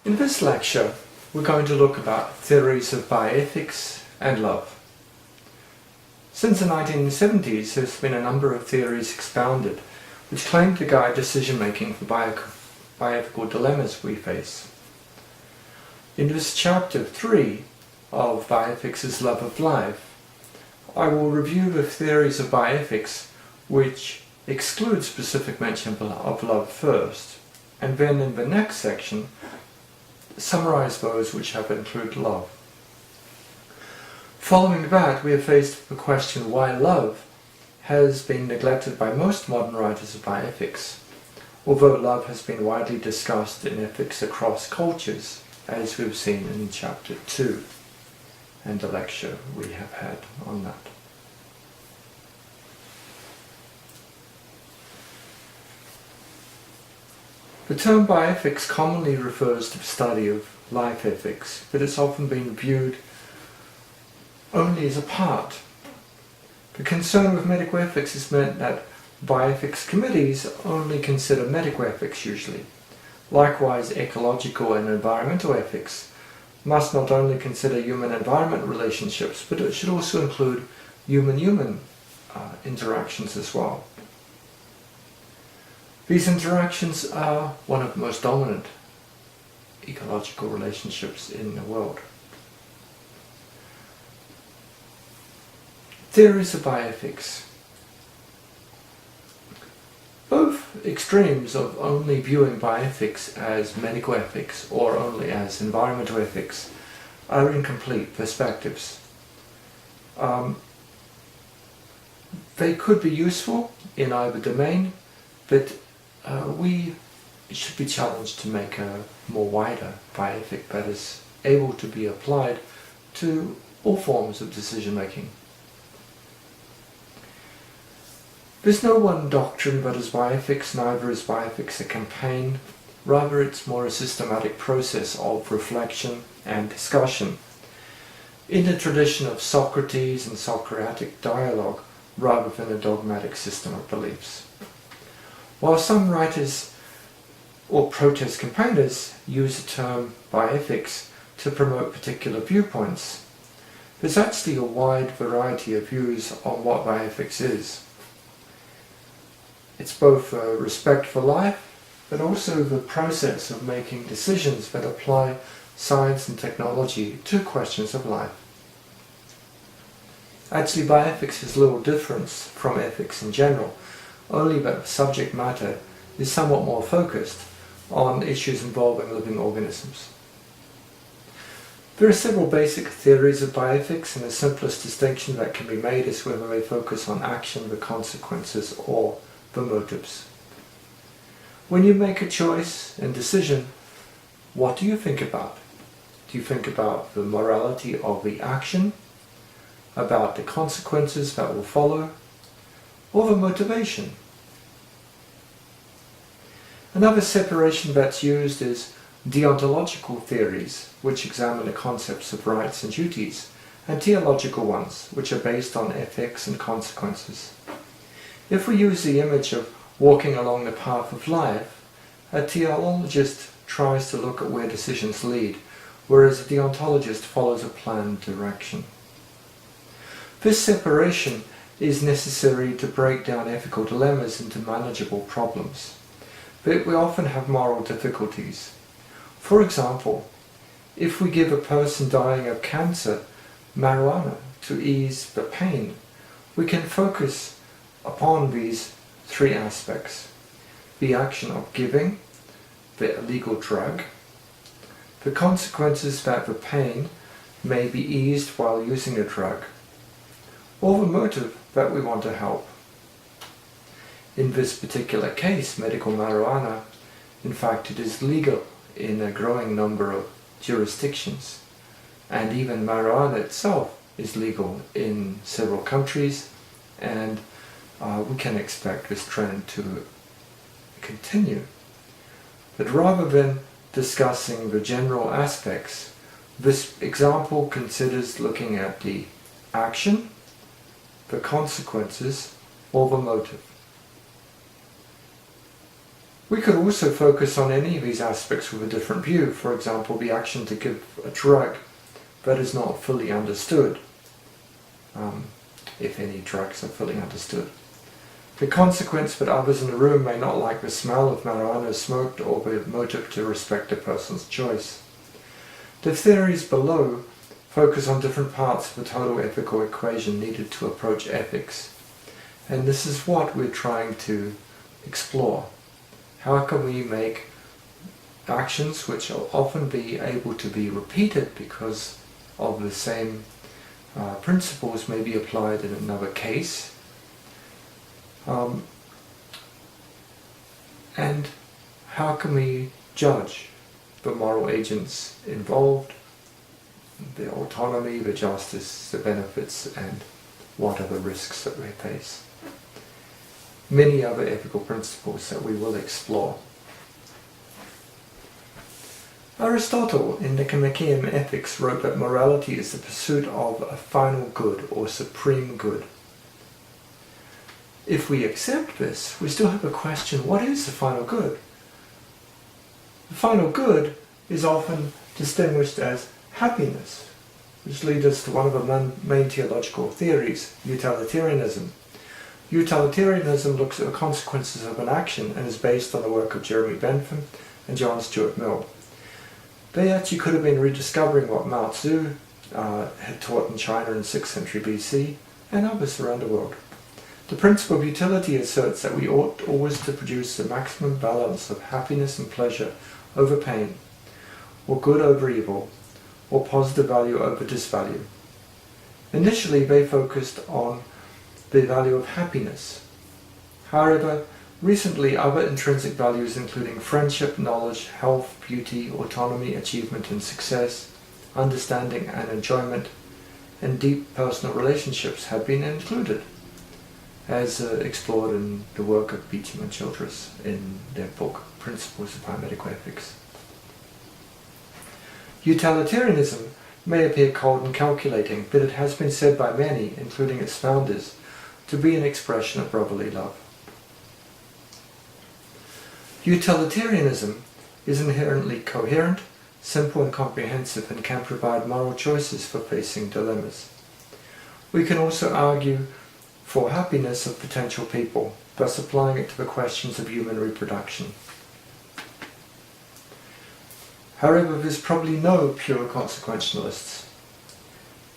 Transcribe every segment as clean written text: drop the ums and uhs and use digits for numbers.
In this lecture, we're going to look about theories of bioethics and love. Since the 1970s, there's been a number of theories expounded which claim to guide decision-making for bioethical dilemmas we face. In this chapter 3 of Bioethics' Love of Life, I will review the theories of bioethics which exclude specific mention of love first, and then in the next section summarize those which have included love. Following that, we are faced with the question why love has been neglected by most modern writers of bioethics, although love has been widely discussed in ethics across cultures, as we've seen in chapter 2 and the lecture we have had on that. The term bioethics commonly refers to the study of life ethics, but it's often been viewed only as a part. The concern with medical ethics has meant that bioethics committees only consider medical ethics usually. Likewise, ecological and environmental ethics must not only consider human-environment relationships, but it should also include human-human interactions as well. These interactions are one of the most dominant ecological relationships in the world. Theories of bioethics. Both extremes of only viewing bioethics as medical ethics or only as environmental ethics are incomplete perspectives. They could be useful in either domain, but we should be challenged to make a more wider bioethic that is able to be applied to all forms of decision making. There's no one doctrine that is bioethics, neither is bioethics a campaign, rather it's more a systematic process of reflection and discussion in the tradition of Socrates and Socratic dialogue rather than a dogmatic system of beliefs. While some writers or protest campaigners use the term bioethics to promote particular viewpoints, there's actually a wide variety of views on what bioethics is. It's both a respect for life, but also the process of making decisions that apply science and technology to questions of life. Actually, bioethics is little difference from ethics in general, only that the subject matter is somewhat more focused on issues involving living organisms. There are several basic theories of bioethics, and the simplest distinction that can be made is whether they focus on action, the consequences, or the motives. When you make a choice and decision, what do you think about? Do you think about the morality of the action, about the consequences that will follow, or the motivation? Another separation that's used is deontological theories, which examine the concepts of rights and duties, and teleological ones, which are based on ethics and consequences. If we use the image of walking along the path of life, a teleologist tries to look at where decisions lead, whereas a deontologist follows a planned direction. This separation is necessary to break down ethical dilemmas into manageable problems, but we often have moral difficulties. For example, if we give a person dying of cancer marijuana to ease the pain, we can focus upon these three aspects: the action of giving the illegal drug, the consequences that the pain may be eased while using a drug, or the motive that we want to help. In this particular case, medical marijuana, in fact, it is legal in a growing number of jurisdictions, and even marijuana itself is legal in several countries, and we can expect this trend to continue. But rather than discussing the general aspects, this example considers looking at the action, the consequences, or the motive. We could also focus on any of these aspects with a different view, for example, the action to give a drug that is not fully understood, if any drugs are fully understood. The consequence that others in the room may not like the smell of marijuana smoked, or the motive to respect a person's choice. The theories below focus on different parts of the total ethical equation needed to approach ethics. And this is what we're trying to explore. How can we make actions which will often be able to be repeated because of the same principles may be applied in another case, and how can we judge the moral agents involved, the autonomy, the justice, the benefits, and what are the risks that they face. Many other ethical principles that we will explore. Aristotle in Nicomachean Ethics wrote that morality is the pursuit of a final good or supreme good. If we accept this, we still have a question: what is the final good? The final good is often distinguished as happiness, which leads us to one of the main theological theories, utilitarianism. Utilitarianism looks at the consequences of an action and is based on the work of Jeremy Bentham and John Stuart Mill. They actually could have been rediscovering what Mao Tzu had taught in China in 6th century BC and others around the world. The principle of utility asserts that we ought always to produce the maximum balance of happiness and pleasure over pain, or good over evil, or positive value over disvalue. Initially they focused on the value of happiness. However, recently other intrinsic values including friendship, knowledge, health, beauty, autonomy, achievement and success, understanding and enjoyment, and deep personal relationships have been included, as explored in the work of Beecham and Childress in their book Principles of Biomedical Ethics. Utilitarianism may appear cold and calculating, but it has been said by many, including its founders, to be an expression of brotherly love. Utilitarianism is inherently coherent, simple and comprehensive, and can provide moral choices for facing dilemmas. We can also argue for happiness of potential people, thus applying it to the questions of human reproduction. However, there's probably no pure consequentialists.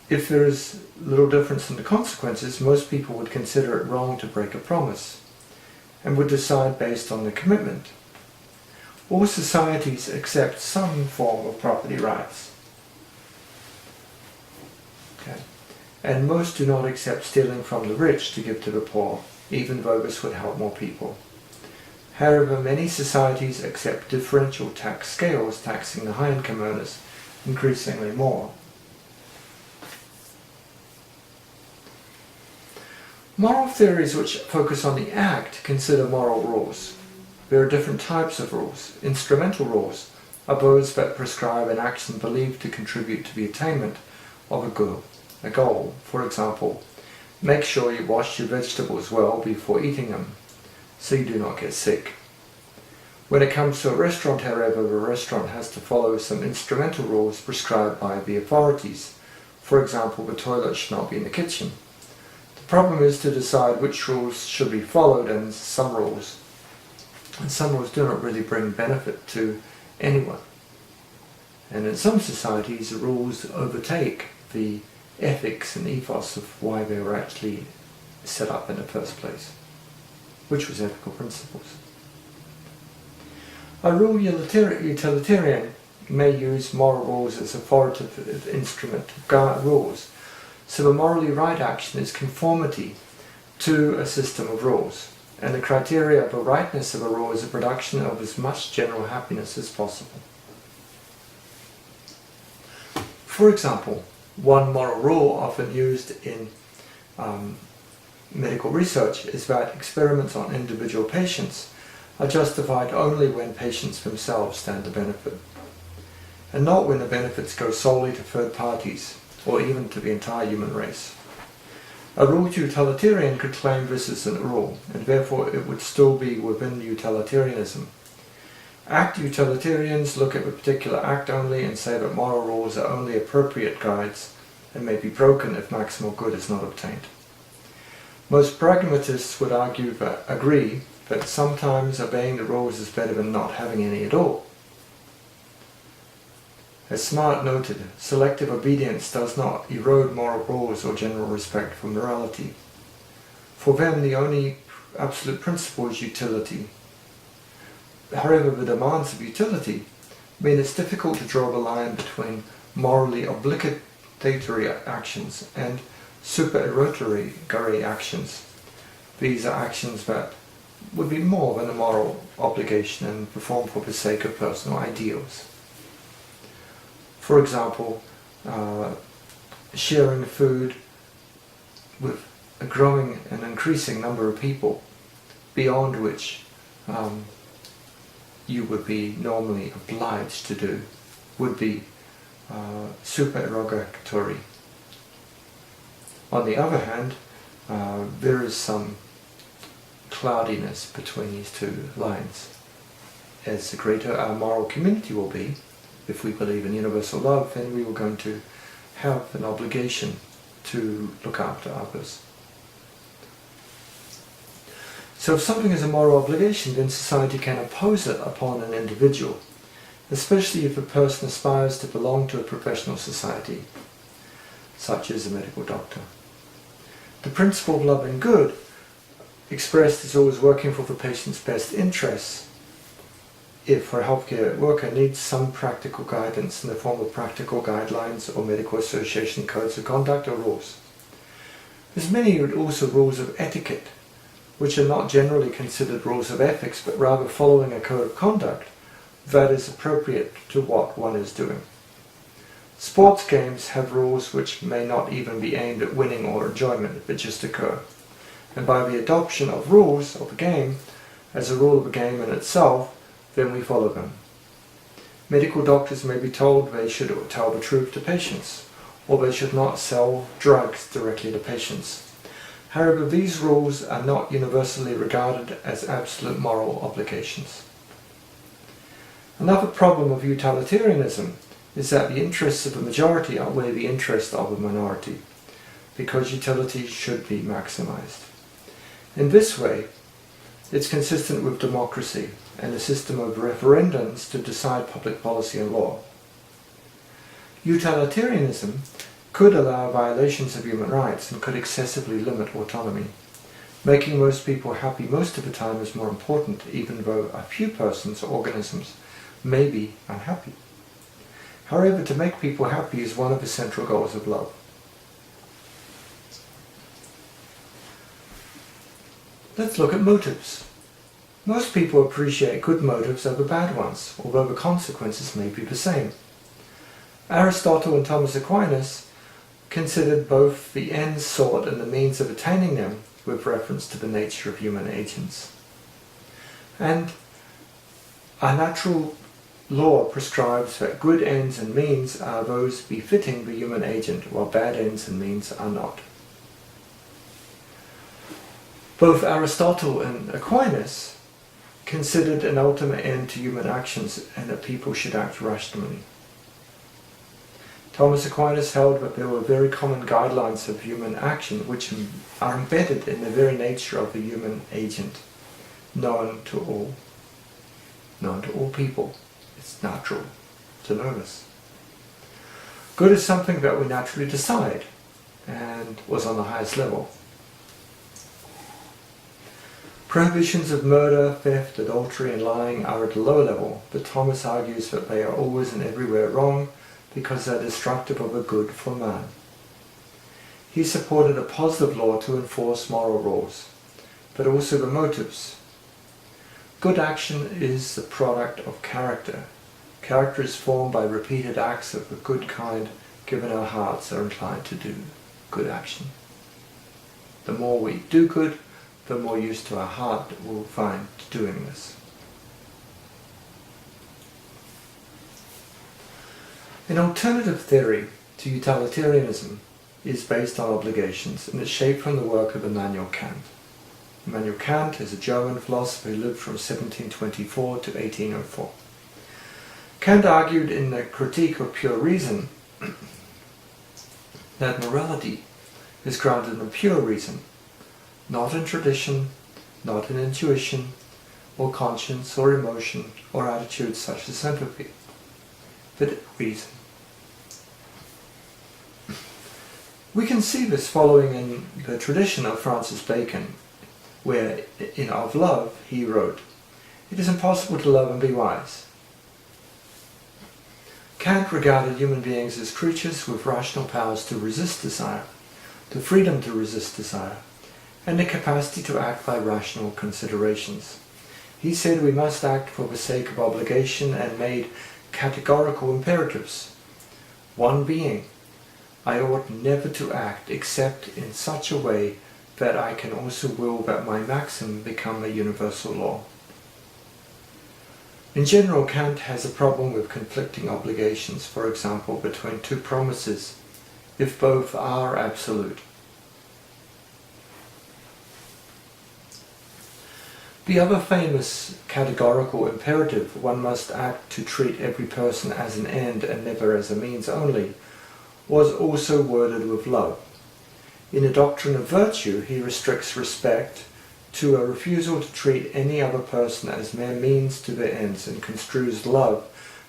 If there is little difference in the consequences, most people would consider it wrong to break a promise, and would decide based on the commitment. All societies accept some form of property rights. Okay. And most do not accept stealing from the rich to give to the poor, even though this would help more people. However, many societies accept differential tax scales, taxing the high-income earners increasingly more. Moral theories which focus on the act consider moral rules. There are different types of rules. Instrumental rules are those that prescribe an action believed to contribute to the attainment of a goal. For example, make sure you wash your vegetables well before eating them, so you do not get sick. When it comes to a restaurant, however, the restaurant has to follow some instrumental rules prescribed by the authorities. For example, the toilet should not be in the kitchen. The problem is to decide which rules should be followed, and some rules do not really bring benefit to anyone. And in some societies, the rules overtake the ethics and ethos of why they were actually set up in the first place, which was ethical principles. A rule utilitarian may use moral rules as authoritative instrument to guide rules, so the morally right action is conformity to a system of rules, and the criteria of the rightness of a rule is the production of as much general happiness as possible. For example, one moral rule often used in medical research is that experiments on individual patients are justified only when patients themselves stand to benefit, and not when the benefits go solely to third parties or even to the entire human race. A rule utilitarian could claim this as a rule, and therefore it would still be within utilitarianism, Act utilitarians look at a particular act only and say that moral rules are only appropriate guides and may be broken if maximal good is not obtained. Most pragmatists would agree that sometimes obeying the rules is better than not having any at all. As Smart noted, selective obedience does not erode moral rules or general respect for morality. For them, the only absolute principle is utility. However, the demands of utility mean it's difficult to draw the line between morally obligatory actions and supererogatory actions. These are actions that would be more than a moral obligation and performed for the sake of personal ideals. For example, sharing food with a growing and increasing number of people, beyond which you would be normally obliged to do, would be supererogatory. On the other hand, there is some cloudiness between these two lines. As the greater our moral community will be, if we believe in universal love, then we are going to have an obligation to look after others. So if something is a moral obligation, then society can impose it upon an individual, especially if a person aspires to belong to a professional society, such as a medical doctor. The principle of love and good, expressed as always working for the patient's best interests, if a healthcare worker needs some practical guidance in the form of practical guidelines or medical association codes of conduct or rules. There's many also rules of etiquette, which are not generally considered rules of ethics, but rather following a code of conduct that is appropriate to what one is doing. Sports games have rules which may not even be aimed at winning or enjoyment, but just occur. And by the adoption of rules of the game, as a rule of the game in itself, then we follow them. Medical doctors may be told they should tell the truth to patients, or they should not sell drugs directly to patients. However, these rules are not universally regarded as absolute moral obligations. Another problem of utilitarianism is that the interests of the majority outweigh the interests of the minority, because utility should be maximized. In this way, it's consistent with democracy and a system of referendums to decide public policy and law. Utilitarianism could allow violations of human rights and could excessively limit autonomy. Making most people happy most of the time is more important, even though a few persons or organisms may be unhappy. However, to make people happy is one of the central goals of love. Let's look at motives. Most people appreciate good motives over bad ones, although the consequences may be the same. Aristotle and Thomas Aquinas considered both the ends sought and the means of attaining them with reference to the nature of human agents. And our natural law prescribes that good ends and means are those befitting the human agent, while bad ends and means are not. Both Aristotle and Aquinas considered an ultimate end to human actions and that people should act rationally. Thomas Aquinas held that there were very common guidelines of human action which are embedded in the very nature of the human agent, known to all people. It's natural to know this. Good is something that we naturally decide, and was on the highest level. Prohibitions of murder, theft, adultery and lying are at a lower level, but Thomas argues that they are always and everywhere wrong because they are destructive of a good for man. He supported a positive law to enforce moral rules, but also the motives. Good action is the product of character. Character is formed by repeated acts of a good kind, given our hearts are inclined to do good action. The more we do good, the more used to our heart will find to doing this. An alternative theory to utilitarianism is based on obligations and is shaped from the work of Immanuel Kant. Immanuel Kant is a German philosopher who lived from 1724 to 1804. Kant argued in the Critique of Pure Reason that morality is grounded in pure reason, not in tradition, not in intuition, or conscience, or emotion, or attitudes such as sympathy, but reason. We can see this following in the tradition of Francis Bacon, where in Of Love he wrote, "It is impossible to love and be wise." Kant regarded human beings as creatures with rational powers to resist desire, the freedom to resist desire, and the capacity to act by rational considerations. He said we must act for the sake of obligation and made categorical imperatives. One being, I ought never to act except in such a way that I can also will that my maxim become a universal law. In general, Kant has a problem with conflicting obligations, for example, between two promises, if both are absolute. The other famous categorical imperative, one must act to treat every person as an end and never as a means only, was also worded with love. In the doctrine of virtue, he restricts respect to a refusal to treat any other person as mere means to their ends and construes love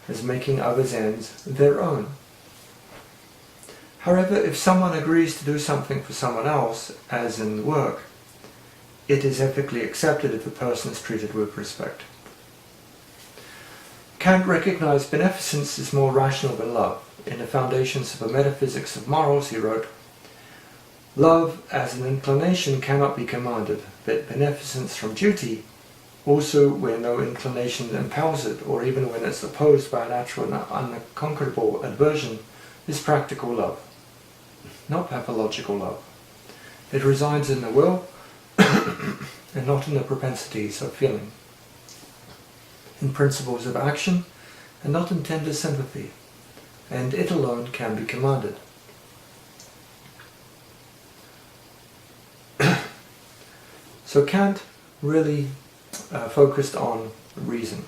as making others' ends their own. However, if someone agrees to do something for someone else, as in work, it is ethically accepted if the person is treated with respect. Kant recognized beneficence is more rational than love. In the Foundations of the Metaphysics of Morals he wrote, "Love as an inclination cannot be commanded, but beneficence from duty, also where no inclination impels it, or even when it's opposed by a natural and unconquerable aversion, is practical love, not pathological love. It resides in the will and not in the propensities of feeling, in principles of action and not in tender sympathy, and it alone can be commanded." So Kant really focused on reason.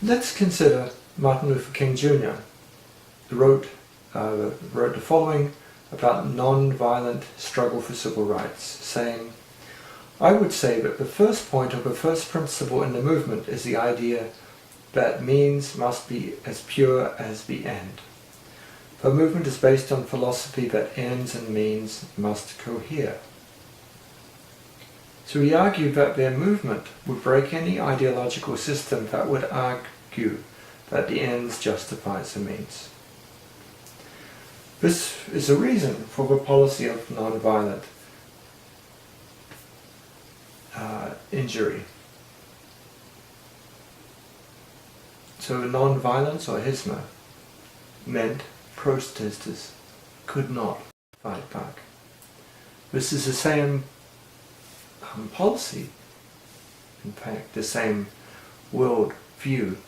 Let's consider Martin Luther King Jr., who wrote the following about non-violent struggle for civil rights, saying, "I would say that the first point of the first principle in the movement is the idea that means must be as pure as the end. The movement is based on philosophy that ends and means must cohere." So he argued that their movement would break any ideological system that would argue that the ends justifies the means. This is a reason for the policy of non-violent injury. So non-violence, or hisma, meant protesters could not fight back. This is the same policy, in fact, the same world view,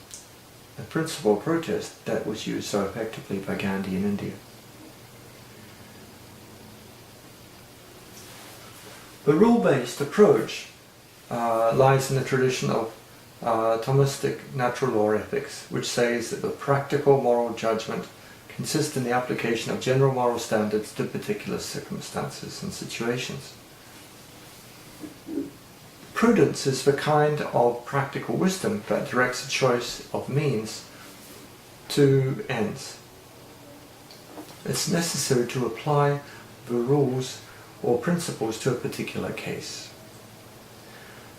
the principle of protest that was used so effectively by Gandhi in India. The rule-based approach lies in the tradition of Thomistic natural law ethics, which says that the practical moral judgment consists in the application of general moral standards to particular circumstances and situations. Prudence is the kind of practical wisdom that directs a choice of means to ends. It's necessary to apply the rules or principles to a particular case.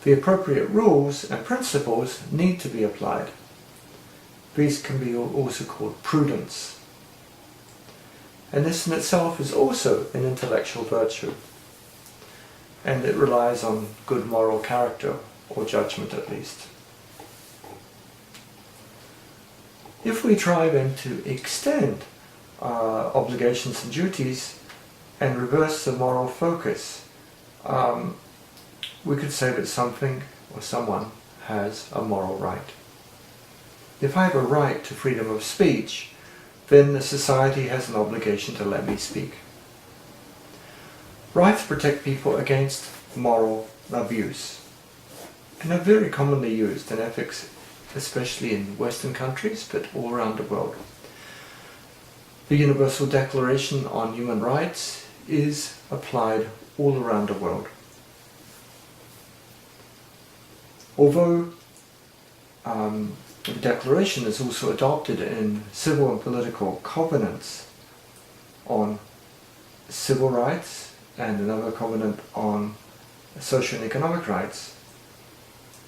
The appropriate rules and principles need to be applied. These can be also called prudence. And this in itself is also an intellectual virtue, and it relies on good moral character, or judgment at least. If we try then to extend obligations and duties and reverse the moral focus, we could say that something or someone has a moral right. If I have a right to freedom of speech, then the society has an obligation to let me speak. Rights protect people against moral abuse and are very commonly used in ethics, especially in Western countries, but all around the world. The Universal Declaration on Human Rights is applied all around the world. Although the Declaration is also adopted in civil and political covenants on civil rights and another covenant on social and economic rights,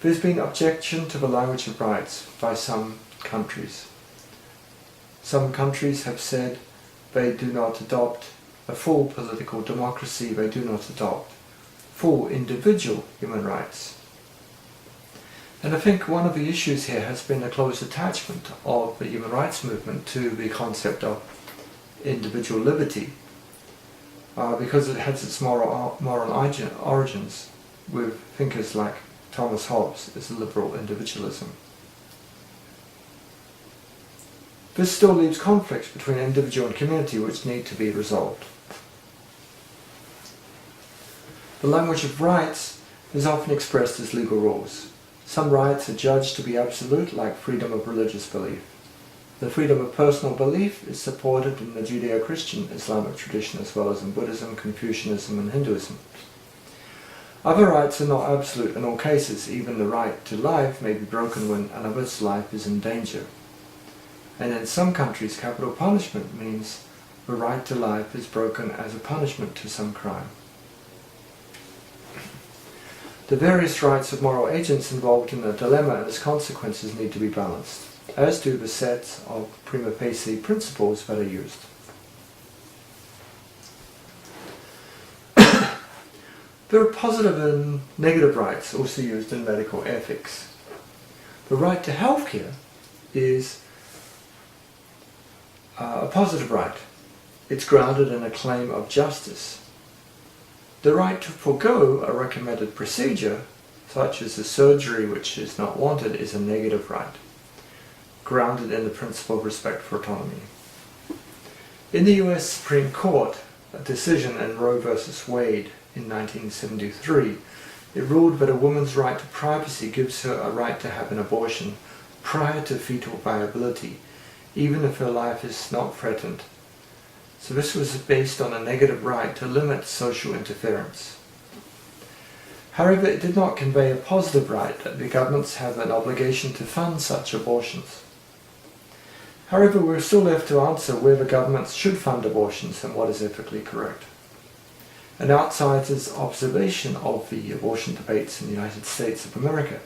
there's been objection to the language of rights by some countries. Some countries have said they do not adopt a full political democracy, they do not adopt full individual human rights. And I think one of the issues here has been the close attachment of the human rights movement to the concept of individual liberty, because it has its moral origins with thinkers like Thomas Hobbes as liberal individualism. This still leaves conflicts between individual and community which need to be resolved. The language of rights is often expressed as legal rules. Some rights are judged to be absolute, like freedom of religious belief. The freedom of personal belief is supported in the Judeo-Christian Islamic tradition as well as in Buddhism, Confucianism and Hinduism. Other rights are not absolute in all cases. Even the right to life may be broken when another's life is in danger. And in some countries, capital punishment means the right to life is broken as a punishment to some crime. The various rights of moral agents involved in a dilemma and its consequences need to be balanced, as do the sets of prima facie principles that are used. There are positive and negative rights also used in medical ethics. The right to healthcare is a positive right. It's grounded in a claim of justice. The right to forego a recommended procedure, such as a surgery which is not wanted, is a negative right, grounded in the principle of respect for autonomy. In the US Supreme Court, a decision in Roe v. Wade in 1973, it ruled that a woman's right to privacy gives her a right to have an abortion prior to fetal viability, even if her life is not threatened. So this was based on a negative right to limit social interference. However, it did not convey a positive right that the governments have an obligation to fund such abortions. However, we're still left to answer whether governments should fund abortions and what is ethically correct. An outsider's observation of the abortion debates in the United States of America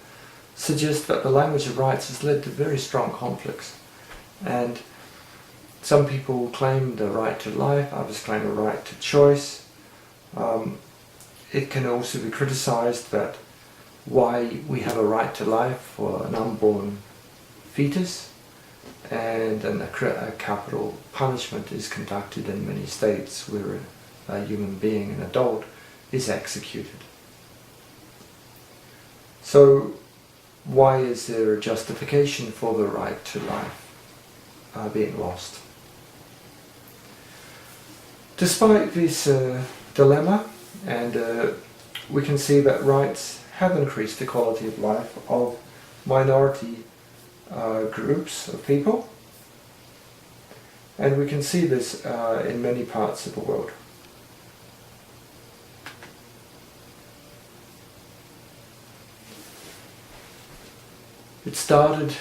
suggests that the language of rights has led to very strong conflicts, and some people claim the right to life, others claim a right to choice. It can also be criticized that why we have a right to life for an unborn fetus, and then a capital punishment is conducted in many states where a human being, an adult, is executed. So why is there a justification for the right to life being lost? Despite this dilemma, and we can see that rights have increased the quality of life of minority groups of people, and we can see this in many parts of the world. It started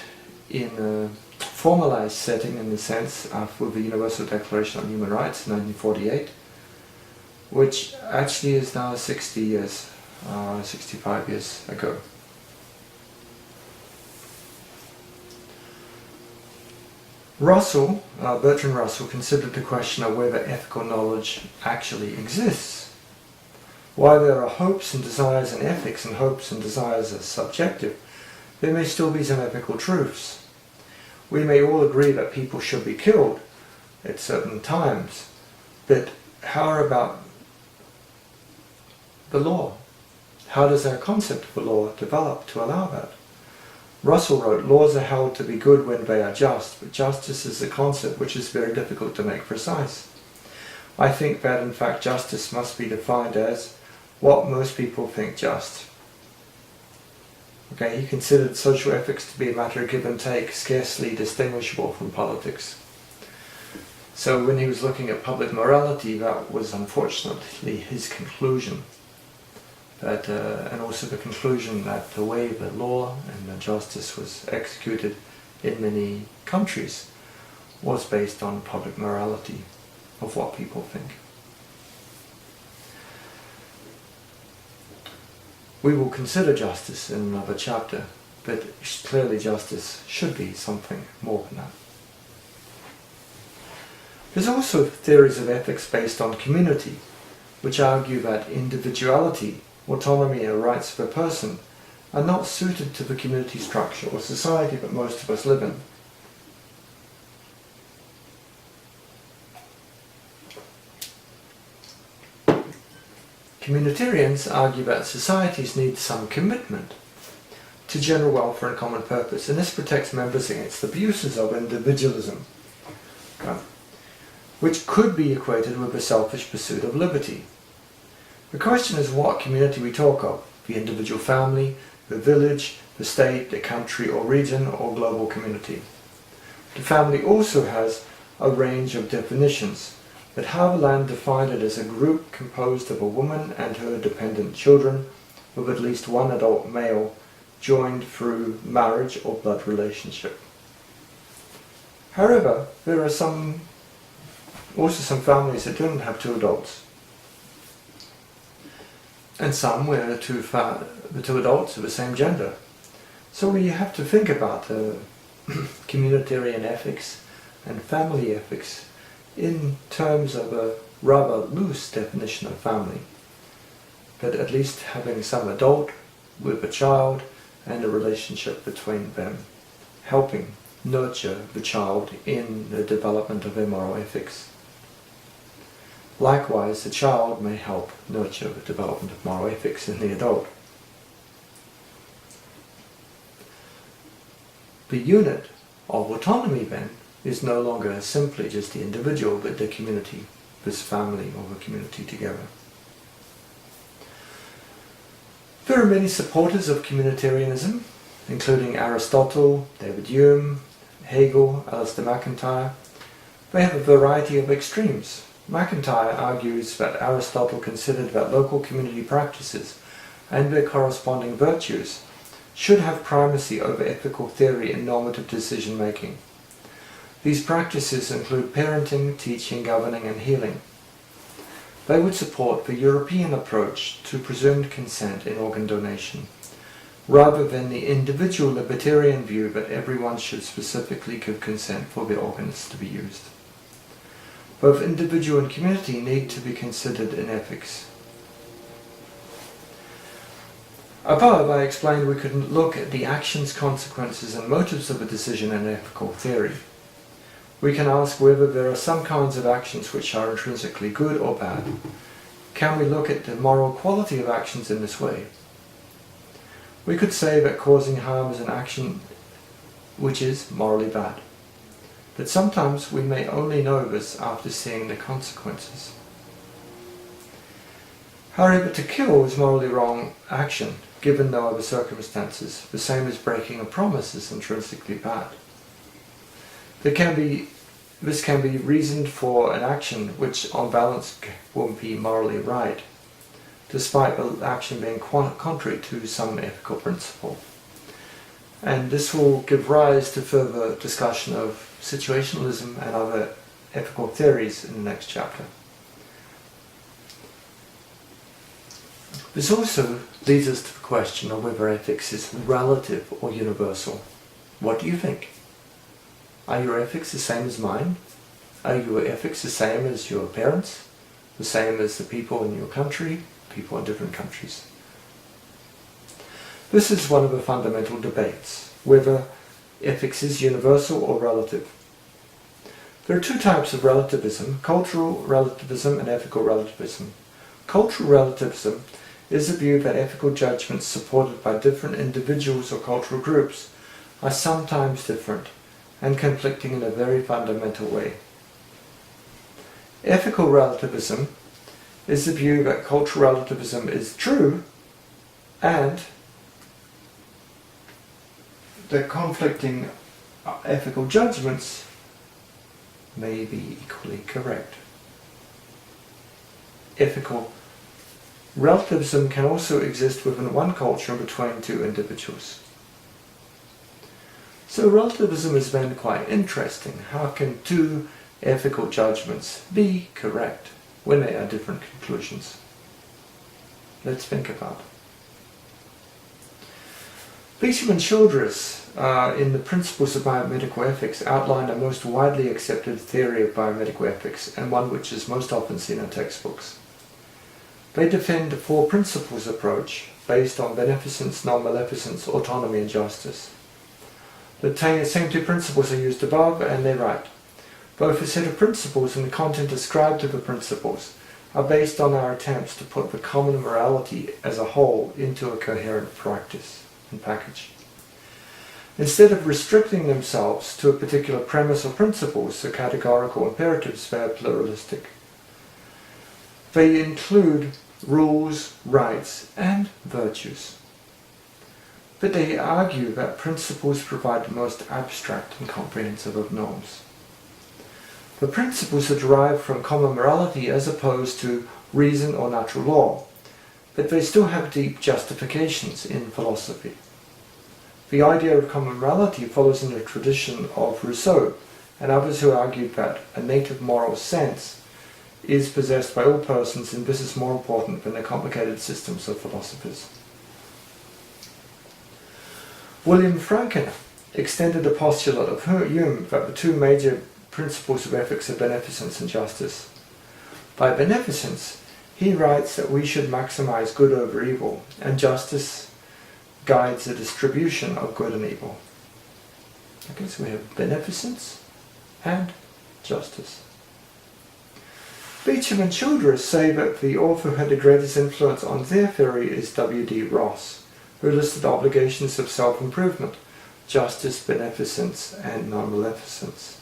in a formalized setting, in the sense with the Universal Declaration on Human Rights in 1948, which actually is now 65 years ago. Bertrand Russell considered the question of whether ethical knowledge actually exists. While there are hopes and desires in ethics, and hopes and desires are subjective, there may still be some ethical truths. We may all agree that people should be killed at certain times, but how about the law? How does our concept of the law develop to allow that? Russell wrote, "Laws are held to be good when they are just, but justice is a concept which is very difficult to make precise. I think that in fact justice must be defined as what most people think just. Okay, he considered social ethics to be a matter of give and take, scarcely distinguishable from politics. So when he was looking at public morality, that was unfortunately his conclusion. That, and also the conclusion that the way the law and the justice was executed in many countries was based on public morality of what people think. We will consider justice in another chapter, but clearly justice should be something more than that. There's also theories of ethics based on community, which argue that individuality, autonomy and rights of a person are not suited to the community structure or society that most of us live in. Communitarians argue that societies need some commitment to general welfare and common purpose, and this protects members against abuses of individualism, which could be equated with the selfish pursuit of liberty. The question is what community we talk of: the individual family, the village, the state, the country or region, or global community. The family also has a range of definitions, but Haviland defined it as a group composed of a woman and her dependent children, with at least one adult male, joined through marriage or blood relationship. However, there are also some families that don't have two adults, and some where the two adults are the same gender. So we have to think about communitarian ethics and family ethics in terms of a rather loose definition of family, but at least having some adult with a child and a relationship between them, helping nurture the child in the development of immoral ethics. Likewise, the child may help nurture the development of moral ethics in the adult. The unit of autonomy, then, is no longer simply just the individual, but the community, this family or the community together. There are many supporters of communitarianism, including Aristotle, David Hume, Hegel, Alistair MacIntyre. They have a variety of extremes. MacIntyre argues that Aristotle considered that local community practices and their corresponding virtues should have primacy over ethical theory and normative decision-making. These practices include parenting, teaching, governing, and healing. They would support the European approach to presumed consent in organ donation, rather than the individual libertarian view that everyone should specifically give consent for the organs to be used. Both individual and community need to be considered in ethics. Above, I explained we could look at the actions, consequences, and motives of a decision in ethical theory. We can ask whether there are some kinds of actions which are intrinsically good or bad. Can we look at the moral quality of actions in this way? We could say that causing harm is an action which is morally bad. But sometimes we may only know this after seeing the consequences. However, to kill is morally wrong action, given no other circumstances. The same as breaking a promise is intrinsically bad. This can be reasoned for an action which on balance won't be morally right, despite the action being contrary to some ethical principle. And this will give rise to further discussion of situationism and other ethical theories in the next chapter. This also leads us to the question of whether ethics is relative or universal. What do you think? Are your ethics the same as mine? Are your ethics the same as your parents? The same as the people in your country? People in different countries? This is one of the fundamental debates, whether ethics is universal or relative. There are two types of relativism: cultural relativism and ethical relativism. Cultural relativism is the view that ethical judgments supported by different individuals or cultural groups are sometimes different and conflicting in a very fundamental way. Ethical relativism is the view that cultural relativism is true and the conflicting ethical judgments may be equally correct. Ethical relativism can also exist within one culture and between two individuals. So relativism is then quite interesting. How can two ethical judgments be correct when they are different conclusions? Let's think about it. Beecham and Childress, in the Principles of Biomedical Ethics, outline a most widely accepted theory of biomedical ethics, and one which is most often seen in textbooks. They defend the four principles approach based on beneficence, non-maleficence, autonomy, and justice. The same two principles are used above, and they write, both the set of principles and the content ascribed to the principles are based on our attempts to put the common morality as a whole into a coherent practice and package. Instead of restricting themselves to a particular premise or principles, so categorical imperatives, they are pluralistic. They include rules, rights, and virtues. But they argue that principles provide the most abstract and comprehensive of norms. The principles are derived from common morality as opposed to reason or natural law, but they still have deep justifications in philosophy. The idea of common morality follows in the tradition of Rousseau and others who argued that a native moral sense is possessed by all persons, and this is more important than the complicated systems of philosophers. William Franken extended the postulate of Hume that the two major principles of ethics are beneficence and justice. By beneficence, he writes that we should maximize good over evil, and justice guides the distribution of good and evil. Okay, so we have beneficence and justice. Beecham and Childress say that the author who had the greatest influence on their theory is W.D. Ross, who listed obligations of self-improvement, justice, beneficence, and non-maleficence.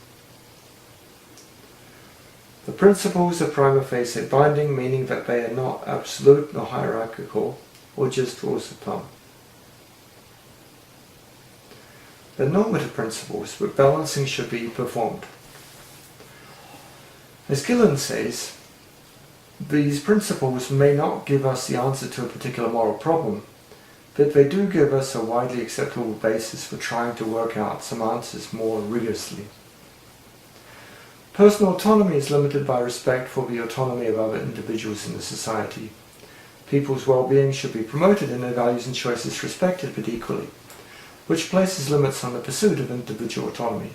The principles are prima facie binding, meaning that they are not absolute nor hierarchical, or just rules of thumb. The normative principles, where balancing should be performed. As Gillen says, these principles may not give us the answer to a particular moral problem, but they do give us a widely acceptable basis for trying to work out some answers more rigorously. Personal autonomy is limited by respect for the autonomy of other individuals in the society. People's well-being should be promoted and their values and choices respected, but equally, which places limits on the pursuit of individual autonomy.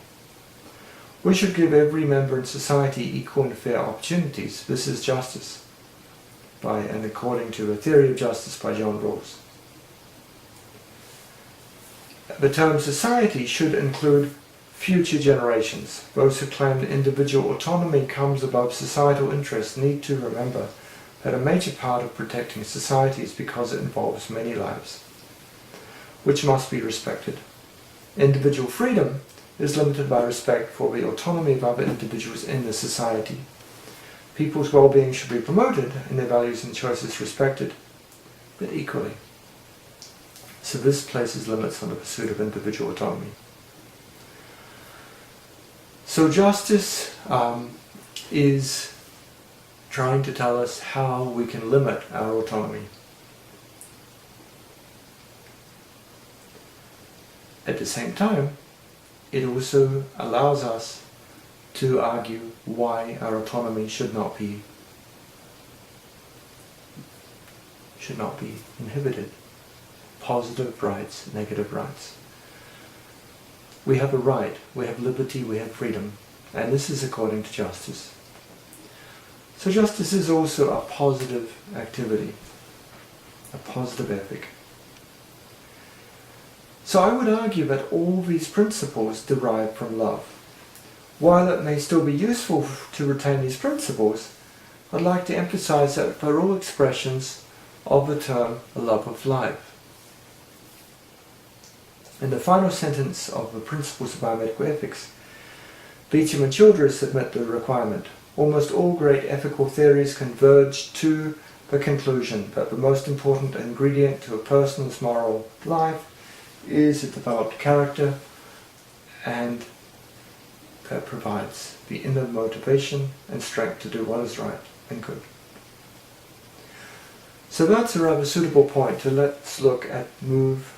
We should give every member in society equal and fair opportunities. This is justice, and according to a theory of justice by John Rawls. The term society should include future generations. Those who claim that individual autonomy comes above societal interests need to remember that a major part of protecting society is because it involves many lives, which must be respected. Individual freedom is limited by respect for the autonomy of other individuals in the society. People's well-being should be promoted and their values and choices respected, but equally. So this places limits on the pursuit of individual autonomy. So justice is trying to tell us how we can limit our autonomy. At the same time, it also allows us to argue why our autonomy should not be inhibited. Positive rights, negative rights. We have a right, we have liberty, we have freedom, and this is according to justice. So justice is also a positive activity, a positive ethic. So I would argue that all these principles derive from love. While it may still be useful to retain these principles, I'd like to emphasize that they're all expressions of the term love of life. In the final sentence of the Principles of Biomedical Ethics, Beecham and Childress admit the requirement. Almost all great ethical theories converge to the conclusion that the most important ingredient to a person's moral life is a developed character, and that provides the inner motivation and strength to do what is right and good. So that's a rather suitable point to let's look at move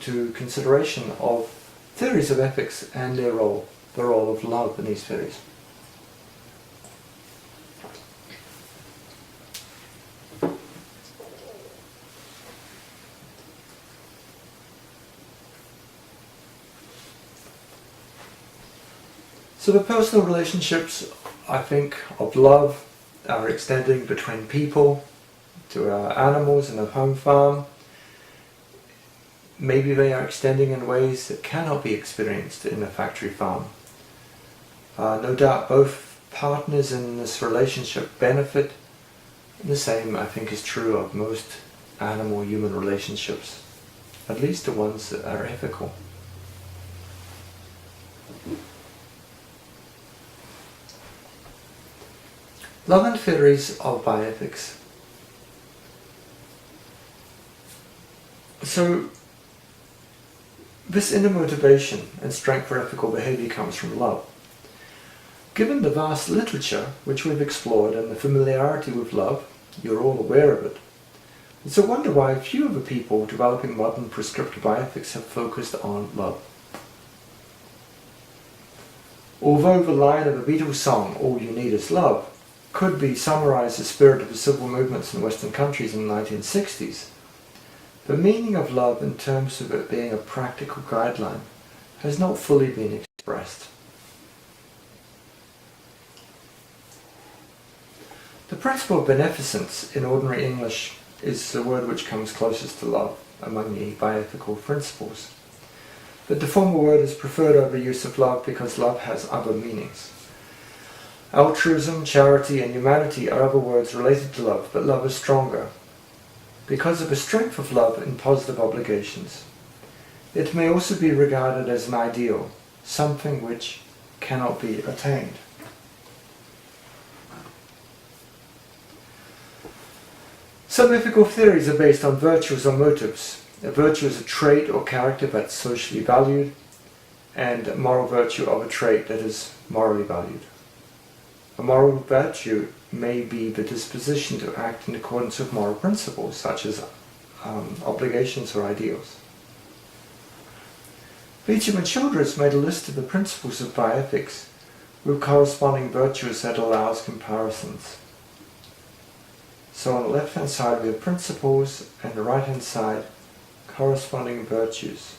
to consideration of theories of ethics and the role of love in these theories. So the personal relationships, I think, of love are extending between people to our animals in a home farm. Maybe they are extending in ways that cannot be experienced in a factory farm. No doubt both partners in this relationship benefit. The same, I think, is true of most animal-human relationships, at least the ones that are ethical. Love and theories of bioethics. So, this inner motivation and strength for ethical behavior comes from love. Given the vast literature which we've explored and the familiarity with love, you're all aware of it. It's a wonder why few of the people developing modern prescriptive bioethics have focused on love. Although the line of a Beatles song, "All You Need Is Love," could be summarized as the spirit of the civil movements in Western countries in the 1960s, the meaning of love in terms of it being a practical guideline has not fully been expressed. The principle of beneficence in ordinary English is the word which comes closest to love among the bioethical principles. But the former word is preferred over the use of love because love has other meanings. Altruism, charity, and humanity are other words related to love, but love is stronger because of the strength of love in positive obligations. It may also be regarded as an ideal, something which cannot be attained. Some ethical theories are based on virtues or motives. A virtue is a trait or character that's socially valued, and a moral virtue of a trait that is morally valued. A moral virtue may be the disposition to act in accordance with moral principles, such as obligations or ideals. Beecham and Childress made a list of the principles of bioethics with corresponding virtues that allows comparisons. So on the left-hand side we have principles, and the right-hand side corresponding virtues.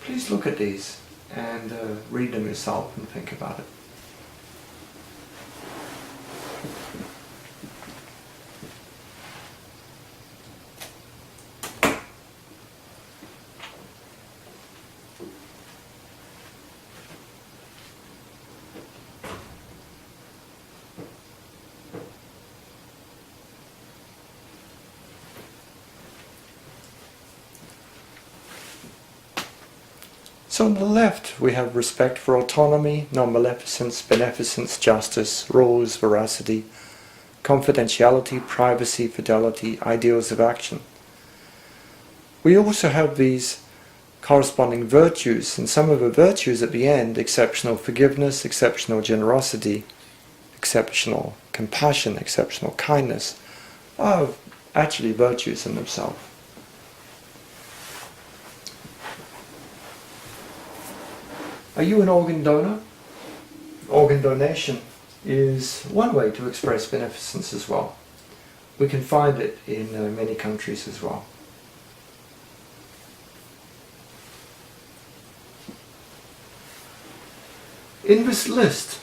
Please look at these and read them yourself and think about it. So on the left we have respect for autonomy, non-maleficence, beneficence, justice, rules, veracity, confidentiality, privacy, fidelity, ideals of action. We also have these corresponding virtues, and some of the virtues at the end: exceptional forgiveness, exceptional generosity, exceptional compassion, exceptional kindness, are actually virtues in themselves. Are you an organ donor? Organ donation is one way to express beneficence as well. We can find it in many countries as well. In this list,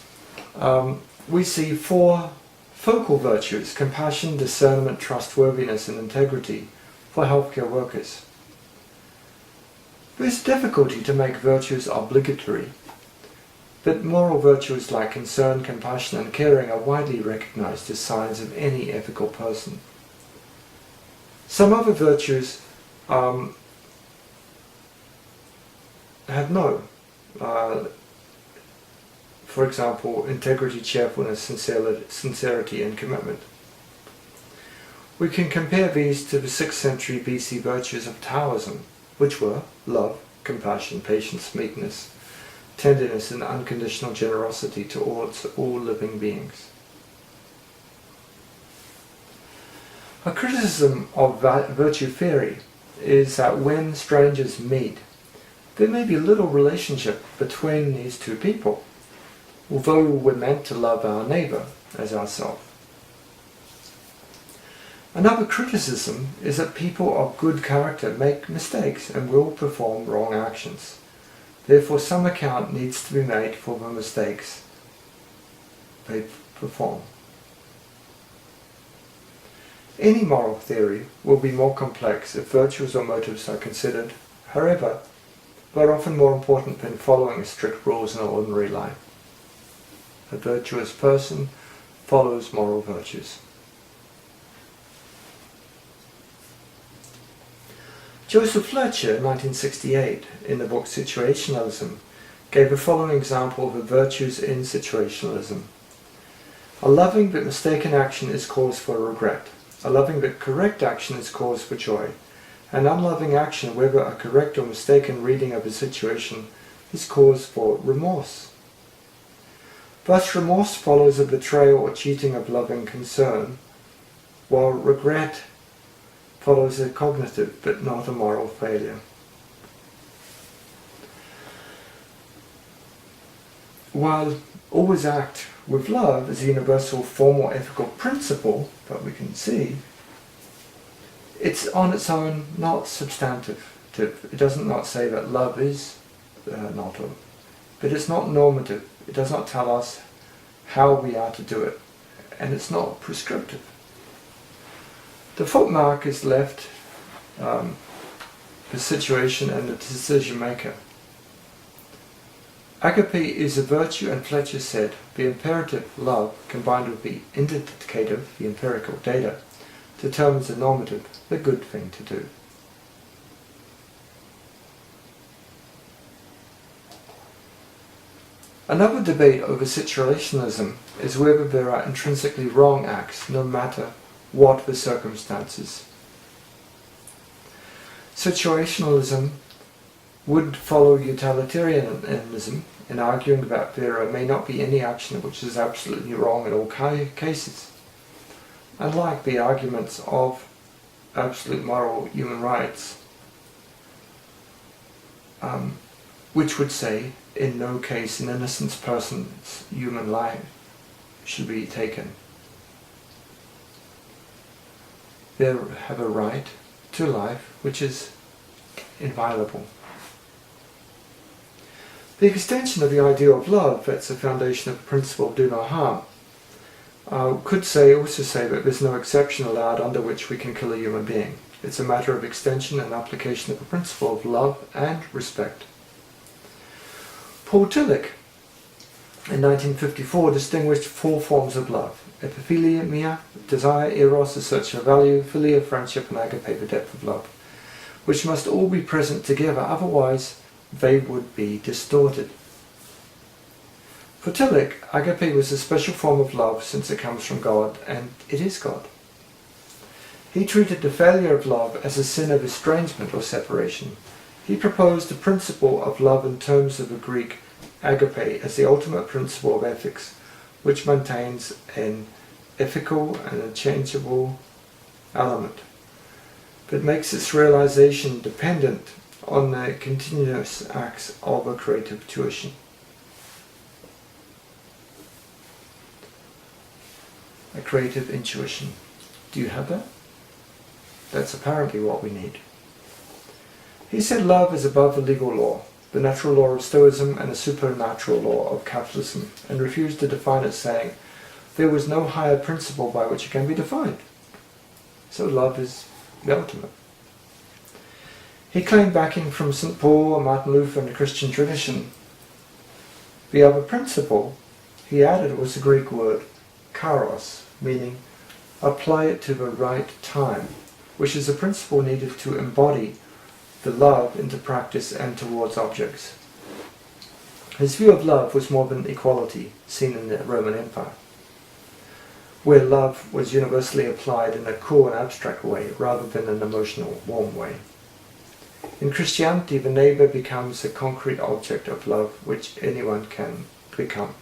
we see 4 focal virtues: compassion, discernment, trustworthiness, and integrity for healthcare workers. There is difficulty to make virtues obligatory, but moral virtues like concern, compassion, and caring are widely recognized as signs of any ethical person. Some other virtues have no. for example, integrity, cheerfulness, sincerity, and commitment. We can compare these to the 6th century BC virtues of Taoism, which were love, compassion, patience, meekness, tenderness, and unconditional generosity towards all living beings. A criticism of virtue theory is that when strangers meet, there may be little relationship between these two people, although we're meant to love our neighbour as ourselves. Another criticism is that people of good character make mistakes and will perform wrong actions. Therefore, some account needs to be made for the mistakes they perform. Any moral theory will be more complex if virtues or motives are considered. However, they're often more important than following strict rules in ordinary life. A virtuous person follows moral virtues. Joseph Fletcher, 1968, in the book Situationism, gave the following example of the virtues in situationalism. A loving but mistaken action is cause for regret. A loving but correct action is cause for joy. An unloving action, whether a correct or mistaken reading of a situation, is cause for remorse. Thus remorse follows a betrayal or cheating of loving concern, while regret follows a cognitive but not a moral failure. While always act with love is a universal formal ethical principle that we can see, it's on its own not substantive. It doesn't not say that love is not love, but it's not normative. It does not tell us how we are to do it, and it's not prescriptive. The footmark is left the situation and the decision maker. Agape is a virtue, and Fletcher said the imperative love combined with the indicative, the empirical data, determines the normative, the good thing to do. Another debate over situationism is whether there are intrinsically wrong acts, no matter what the circumstances. Situationalism would follow utilitarianism in arguing that there may not be any action which is absolutely wrong in all cases. Unlike the arguments of absolute moral human rights, which would say in no case an innocent person's human life should be taken. They have a right to life which is inviolable. The extension of the ideal of love, that's the foundation of the principle of do no harm, could also say that there's no exception allowed under which we can kill a human being. It's a matter of extension and application of the principle of love and respect. Paul Tillich, in 1954, distinguished four forms of love: epiphilia, desire, eros, the search for value, philia, friendship, and agape, the depth of love, which must all be present together, otherwise they would be distorted. For Tillich, agape was a special form of love since it comes from God, and it is God. He treated the failure of love as a sin of estrangement or separation. He proposed the principle of love in terms of the Greek agape as the ultimate principle of ethics, which maintains an ethical and unchangeable element, but makes its realization dependent on the continuous acts of a creative tuition. A creative intuition. Do you have that? That's apparently what we need. He said love is above the legal law, the natural law of Stoicism and the supernatural law of capitalism, and refused to define it, saying there was no higher principle by which it can be defined. So love is the ultimate. He claimed backing from St. Paul, Martin Luther, and the Christian tradition. The other principle he added was the Greek word kairos, meaning apply it to the right time, which is a principle needed to embody the love into practice and towards objects. His view of love was more of an equality seen in the Roman Empire, where love was universally applied in a cool and abstract way rather than an emotional, warm way. In Christianity, the neighbour becomes a concrete object of love which anyone can become.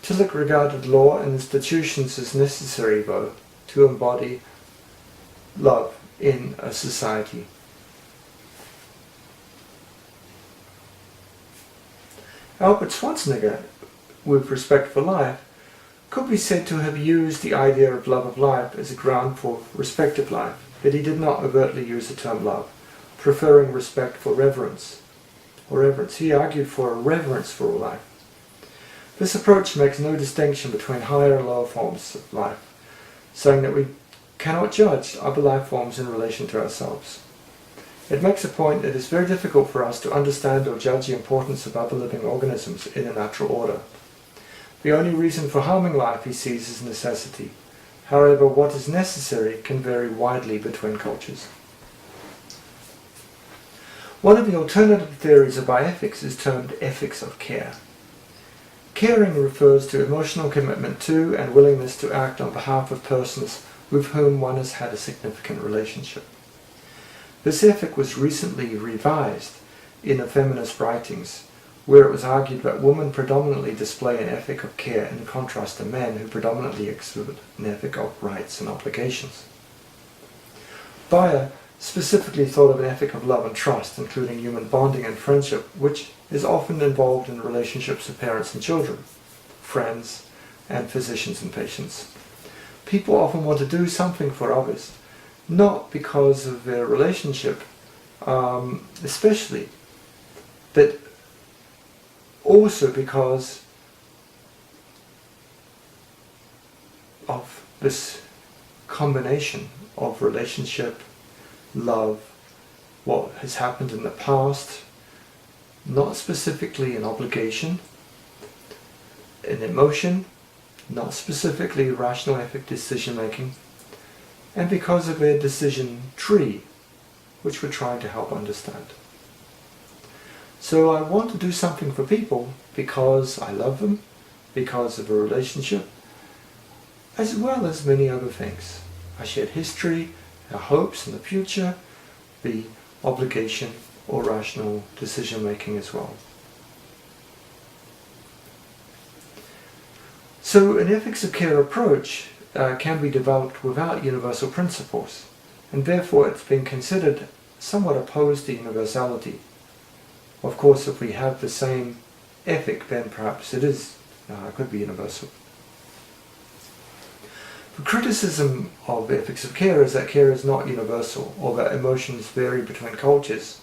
Tillich regarded law and institutions as necessary, though, to embody love in a society. Albert Schwarzenegger, with respect for life, could be said to have used the idea of love of life as a ground for respect of life, but he did not overtly use the term love, preferring respect for reverence. He argued for a reverence for all life. This approach makes no distinction between higher and lower forms of life, saying that we cannot judge other life forms in relation to ourselves. It makes a point that it is very difficult for us to understand or judge the importance of other living organisms in a natural order. The only reason for harming life he sees is necessity. However, what is necessary can vary widely between cultures. One of the alternative theories of bioethics is termed ethics of care. Caring refers to emotional commitment to and willingness to act on behalf of persons with whom one has had a significant relationship. This ethic was recently revised in the feminist writings, where it was argued that women predominantly display an ethic of care in contrast to men who predominantly exhibit an ethic of rights and obligations. Bayer specifically thought of an ethic of love and trust, including human bonding and friendship, which is often involved in relationships of parents and children, friends, and physicians and patients. People often want to do something for others, not because of their relationship, especially, but also because of this combination of relationship, love, what has happened in the past, not specifically an obligation, an emotion, not specifically rational ethic decision making, and because of their decision tree, which we're trying to help understand. So I want to do something for people because I love them, because of a relationship, as well as many other things. I shared history, our hopes in the future, the obligation or rational decision making as well. So an ethics of care approach can be developed without universal principles, and therefore it's been considered somewhat opposed to universality. Of course, if we have the same ethic, then perhaps it could be universal. The criticism of ethics of care is that care is not universal, or that emotions vary between cultures.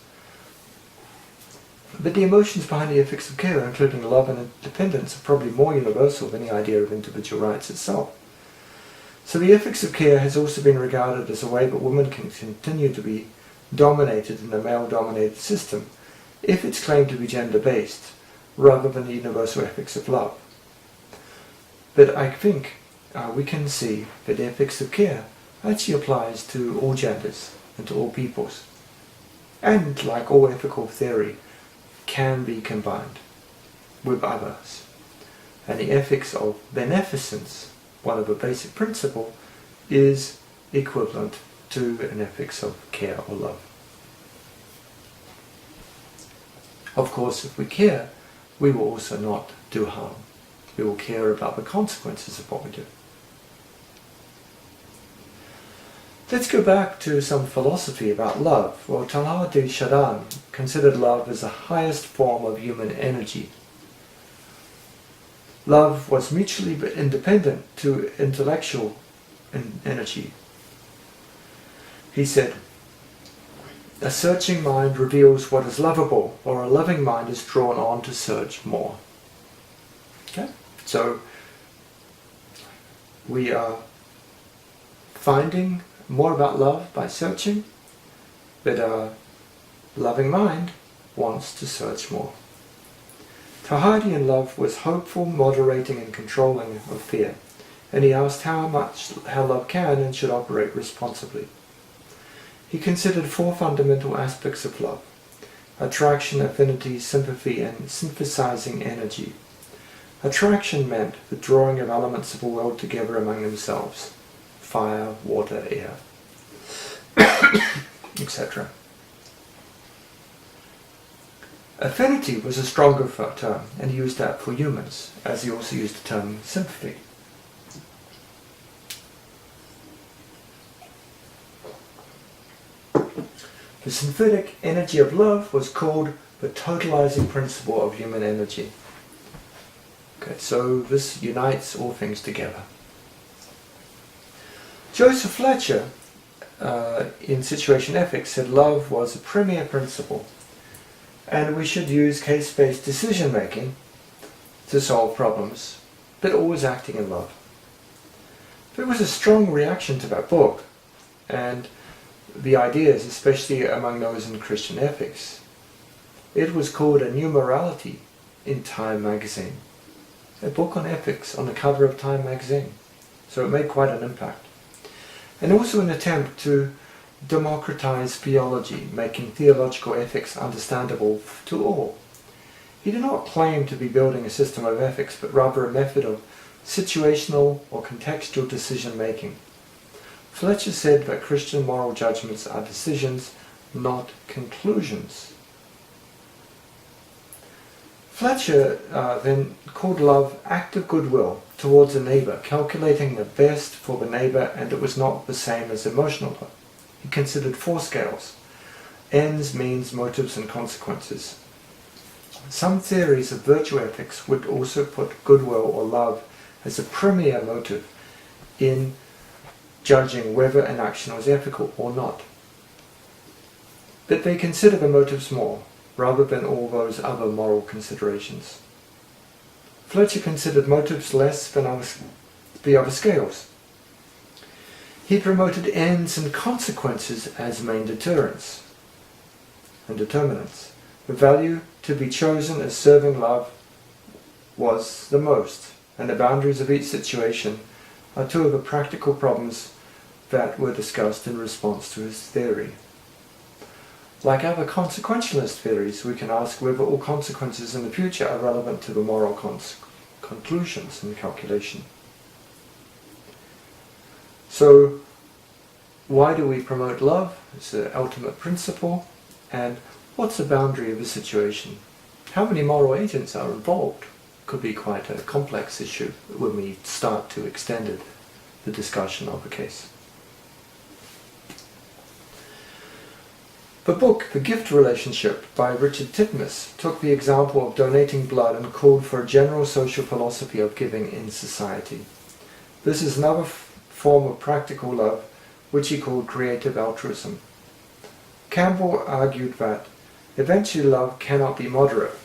But the emotions behind the ethics of care, including love and independence, are probably more universal than the idea of individual rights itself. So the ethics of care has also been regarded as a way that women can continue to be dominated in a male-dominated system if it's claimed to be gender-based, rather than the universal ethics of love. But I think we can see that the ethics of care actually applies to all genders and to all peoples, and like all ethical theory, can be combined with others. And the ethics of beneficence, one of the basic principles, is equivalent to an ethics of care or love. Of course, if we care, we will also not do harm. We will care about the consequences of what we do. Let's go back to some philosophy about love. Well, Teilhard de Chardin considered love as the highest form of human energy. Love was mutually independent to intellectual energy. He said, "A searching mind reveals what is lovable, or a loving mind is drawn on to search more." Okay? So, we are finding more about love by searching, but a loving mind wants to search more. Teilhardian love was hopeful, moderating and controlling of fear, and he asked how love can and should operate responsibly. He considered four fundamental aspects of love: attraction, affinity, sympathy, and synthesizing energy. Attraction meant the drawing of elements of a world together among themselves, fire, water, air, etc. Affinity was a stronger term, and he used that for humans, as he also used the term sympathy. The synthetic energy of love was called the totalizing principle of human energy. Okay, so this unites all things together. Joseph Fletcher, in Situation Ethics, said love was a premier principle, and we should use case-based decision-making to solve problems, but always acting in love. There was a strong reaction to that book, and the ideas, especially among those in Christian ethics. It was called A New Morality in Time magazine, a book on ethics on the cover of Time magazine. So it made quite an impact. And also an attempt to democratize theology, making theological ethics understandable to all. He did not claim to be building a system of ethics, but rather a method of situational or contextual decision-making. Fletcher said that Christian moral judgments are decisions, not conclusions. Fletcher then called love active goodwill towards a neighbour, calculating the best for the neighbour, and it was not the same as emotional love. He considered 4 scales: ends, means, motives, and consequences. Some theories of virtue ethics would also put goodwill or love as a premier motive in judging whether an action was ethical or not. But they consider the motives more, rather than all those other moral considerations. Fletcher considered motives less than the other scales. He promoted ends and consequences as main deterrents and determinants. The value to be chosen as serving love was the most, and the boundaries of each situation are 2 of the practical problems that were discussed in response to his theory. Like other consequentialist theories, we can ask whether all consequences in the future are relevant to the moral conclusions in calculation. So, why do we promote love? It's the ultimate principle. And what's the boundary of a situation? How many moral agents are involved? Could be quite a complex issue when we start to extend the discussion of a case. The book, The Gift Relationship, by Richard Titmuss, took the example of donating blood and called for a general social philosophy of giving in society. This is another form of practical love, which he called creative altruism. Campbell argued that eventually love cannot be moderate.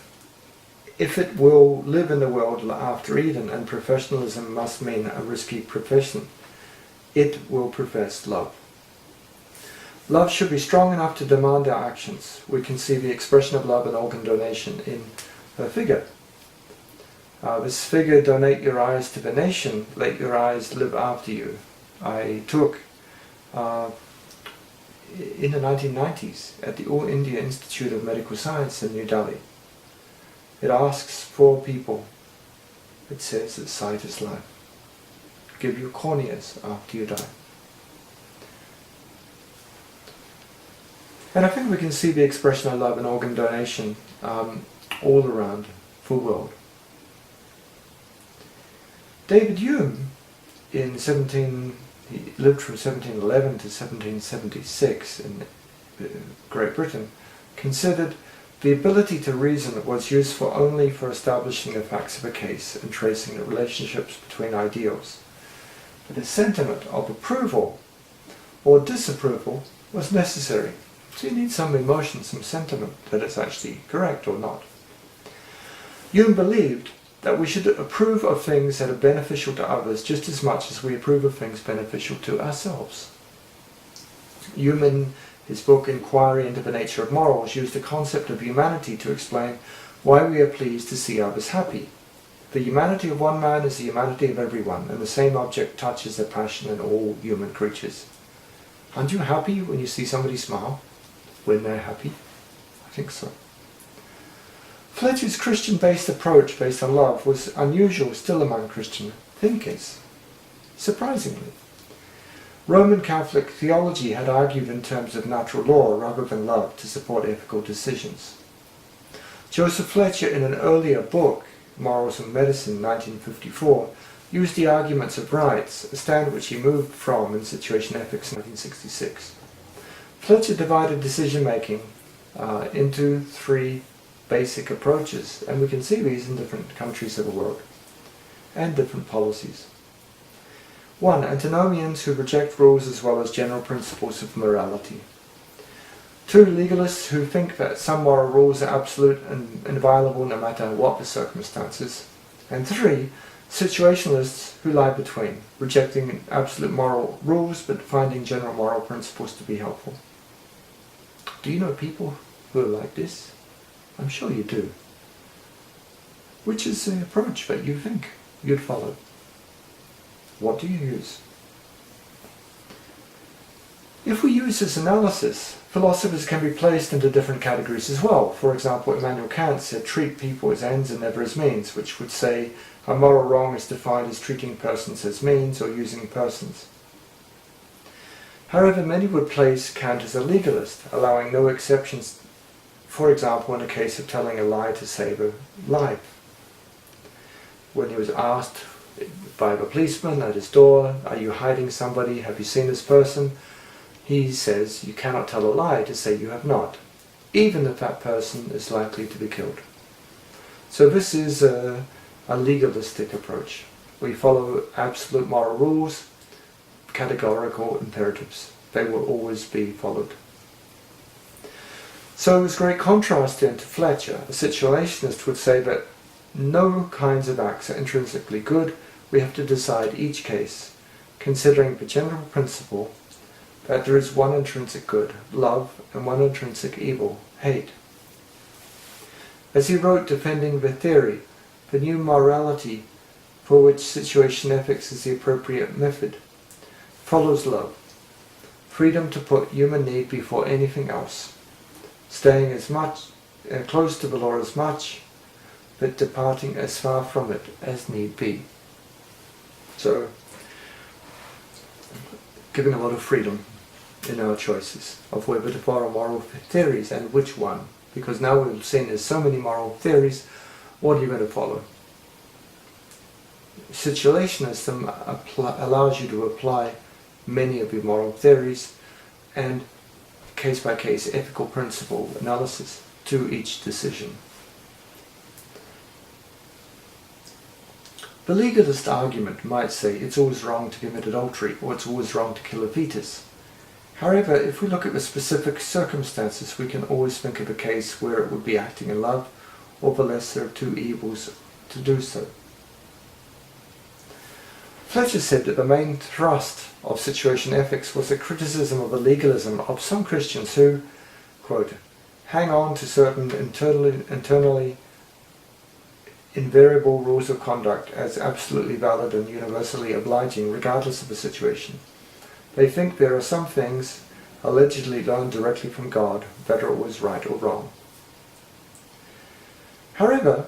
If it will live in the world after Eden, and professionalism must mean a risky profession, it will profess love. Love should be strong enough to demand our actions. We can see the expression of love and organ donation in a figure. This figure, donate your eyes to the nation, let your eyes live after you, I took in the 1990s at the All India Institute of Medical Science in New Delhi. It asks for people. It says that sight is life. Give your corneas after you die. And I think we can see the expression of love and organ donation all around the world. David Hume, he lived from 1711 to 1776 in Great Britain, considered the ability to reason was useful only for establishing the facts of a case and tracing the relationships between ideals. But a sentiment of approval or disapproval was necessary. So you need some emotion, some sentiment that it's actually correct or not. Hume believed that we should approve of things that are beneficial to others just as much as we approve of things beneficial to ourselves. Hume, in his book Inquiry into the Nature of Morals, used the concept of humanity to explain why we are pleased to see others happy. The humanity of one man is the humanity of everyone, and the same object touches the passion in all human creatures. Aren't you happy when you see somebody smile? When they're happy? I think so. Fletcher's Christian-based approach based on love was unusual still among Christian thinkers, surprisingly. Roman Catholic theology had argued in terms of natural law rather than love to support ethical decisions. Joseph Fletcher, in an earlier book, Morals and Medicine, 1954, used the arguments of rights, a stand which he moved from in Situation Ethics in 1966. Fletcher divided decision-making into three basic approaches, and we can see these in different countries of the world, and different policies. 1. Antinomians who reject rules as well as general principles of morality. 2. Legalists who think that some moral rules are absolute and inviolable no matter what the circumstances. And 3. Situationalists who lie between, rejecting absolute moral rules but finding general moral principles to be helpful. Do you know people who are like this? I'm sure you do. Which is the approach that you think you'd follow? What do you use? If we use this analysis, philosophers can be placed into different categories as well. For example, Immanuel Kant said, treat people as ends and never as means, which would say a moral wrong is defined as treating persons as means or using persons. However, many would place Kant as a legalist, allowing no exceptions, for example, in the case of telling a lie to save a life. When he was asked by the policeman at his door, are you hiding somebody, have you seen this person? He says, you cannot tell a lie to say you have not, even if that person is likely to be killed. So this is a legalistic approach. We follow absolute moral rules, categorical imperatives. They will always be followed. So there's great contrast then to Fletcher. A situationist would say that no kinds of acts are intrinsically good. We have to decide each case, considering the general principle that there is one intrinsic good, love, and one intrinsic evil, hate. As he wrote defending the theory, the new morality for which situation ethics is the appropriate method, follows love, freedom to put human need before anything else, staying as much close to the law as much, but departing as far from it as need be. So, giving a lot of freedom in our choices of whether to follow moral theories and which one. Because now we've seen there's so many moral theories, what are you going to follow? Situationism allows you to apply many of your moral theories and case-by-case ethical principle analysis to each decision. The legalist argument might say it's always wrong to commit adultery or it's always wrong to kill a fetus. However, if we look at the specific circumstances, we can always think of a case where it would be acting in love or the lesser of two evils to do so. Fletcher said that the main thrust of situation ethics was a criticism of the legalism of some Christians who, quote, hang on to certain internally invariable rules of conduct as absolutely valid and universally obliging regardless of the situation. They think there are some things allegedly learned directly from God that are always right or wrong. However,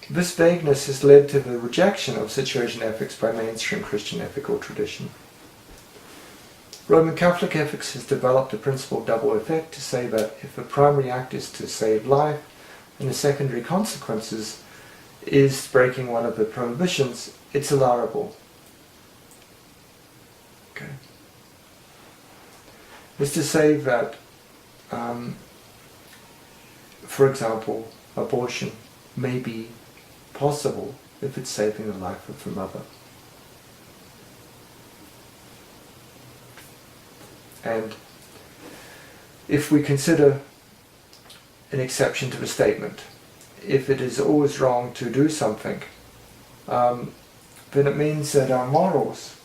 this vagueness has led to the rejection of situation ethics by mainstream Christian ethical tradition. Roman Catholic ethics has developed the principle of double effect to say that if the primary act is to save life, and the secondary consequences is breaking one of the prohibitions, it's allowable. Okay. Is to say that, for example, abortion may be possible if it's saving the life of the mother. And if we consider an exception to the statement, if it is always wrong to do something, then it means that our morals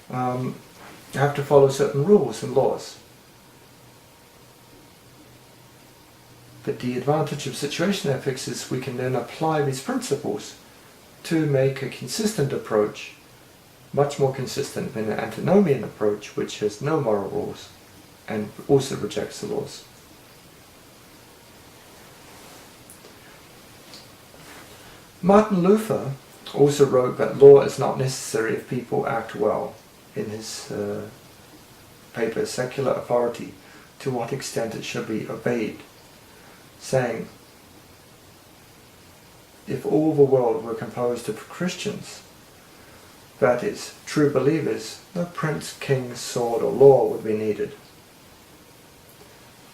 have to follow certain rules and laws. But the advantage of situation ethics is we can then apply these principles to make a consistent approach, much more consistent than an antinomian approach, which has no moral rules and also rejects the laws. Martin Luther also wrote that law is not necessary if people act well in his paper Secular Authority, to what extent it should be obeyed, saying, if all the world were composed of Christians, that is, true believers, no prince, king, sword or law would be needed.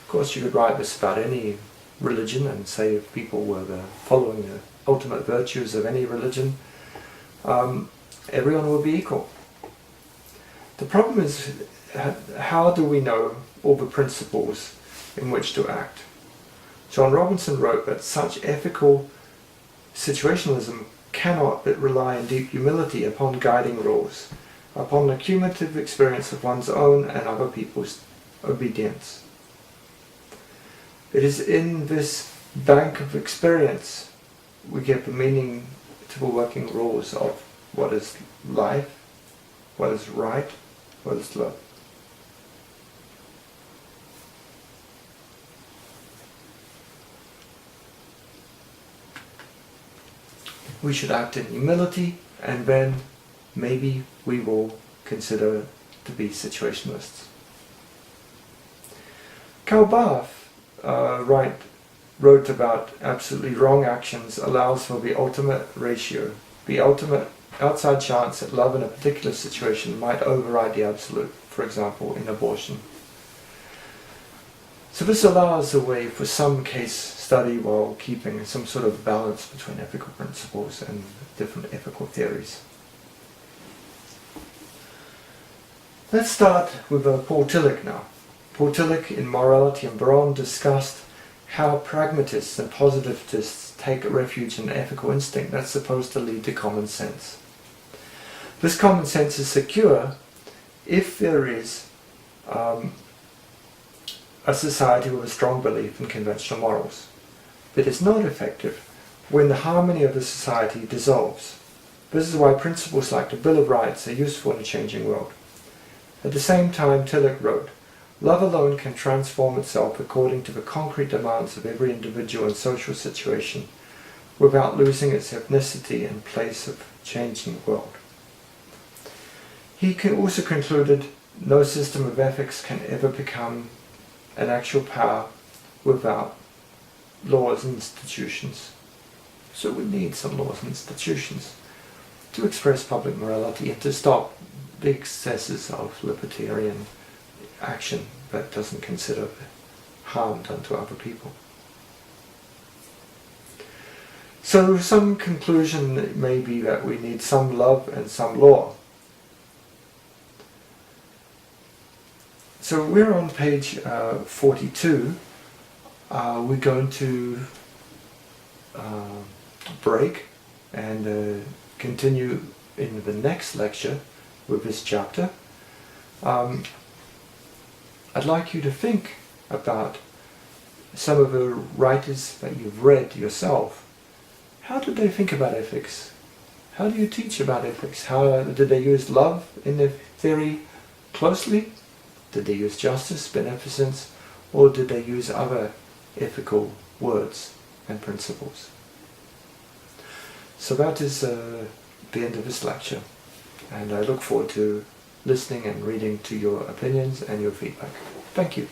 Of course you could write this about any religion and say if people were following the ultimate virtues of any religion, everyone would be equal. The problem is, how do we know all the principles in which to act? John Robinson wrote that such ethical situationism cannot but rely in deep humility upon guiding rules, upon the cumulative experience of one's own and other people's obedience. It is in this bank of experience we get the meaning to the working rules of what is life, what is right, what is love. We should act in humility, and then maybe we will consider to be situationists. Karl Barth wrote about absolutely wrong actions allows for the ultimate ratio, the ultimate outside chance that love in a particular situation might override the absolute, for example in abortion. So this allows a way for some case study while keeping some sort of balance between ethical principles and different ethical theories. Let's start with Paul Tillich now. Paul Tillich in Morality and Baron discussed how pragmatists and positivists take refuge in ethical instinct that's supposed to lead to common sense. This common sense is secure if there is a society with a strong belief in conventional morals. But it's not effective when the harmony of the society dissolves. This is why principles like the Bill of Rights are useful in a changing world. At the same time, Tillich wrote, love alone can transform itself according to the concrete demands of every individual and social situation, without losing its ethnicity in place of changing the world. He also concluded, no system of ethics can ever become an actual power without laws and institutions. So we need some laws and institutions to express public morality and to stop the excesses of libertarian action that doesn't consider harm done to other people. So some conclusion may be that we need some love and some law. So we're on page 42. We're going to break and continue in the next lecture with this chapter. I'd like you to think about some of the writers that you've read yourself. How did they think about ethics? How do you teach about ethics? How did they use love in their theory closely? Did they use justice, beneficence, or did they use other ethical words and principles? So that is the end of this lecture, and I look forward to listening and reading to your opinions and your feedback. Thank you.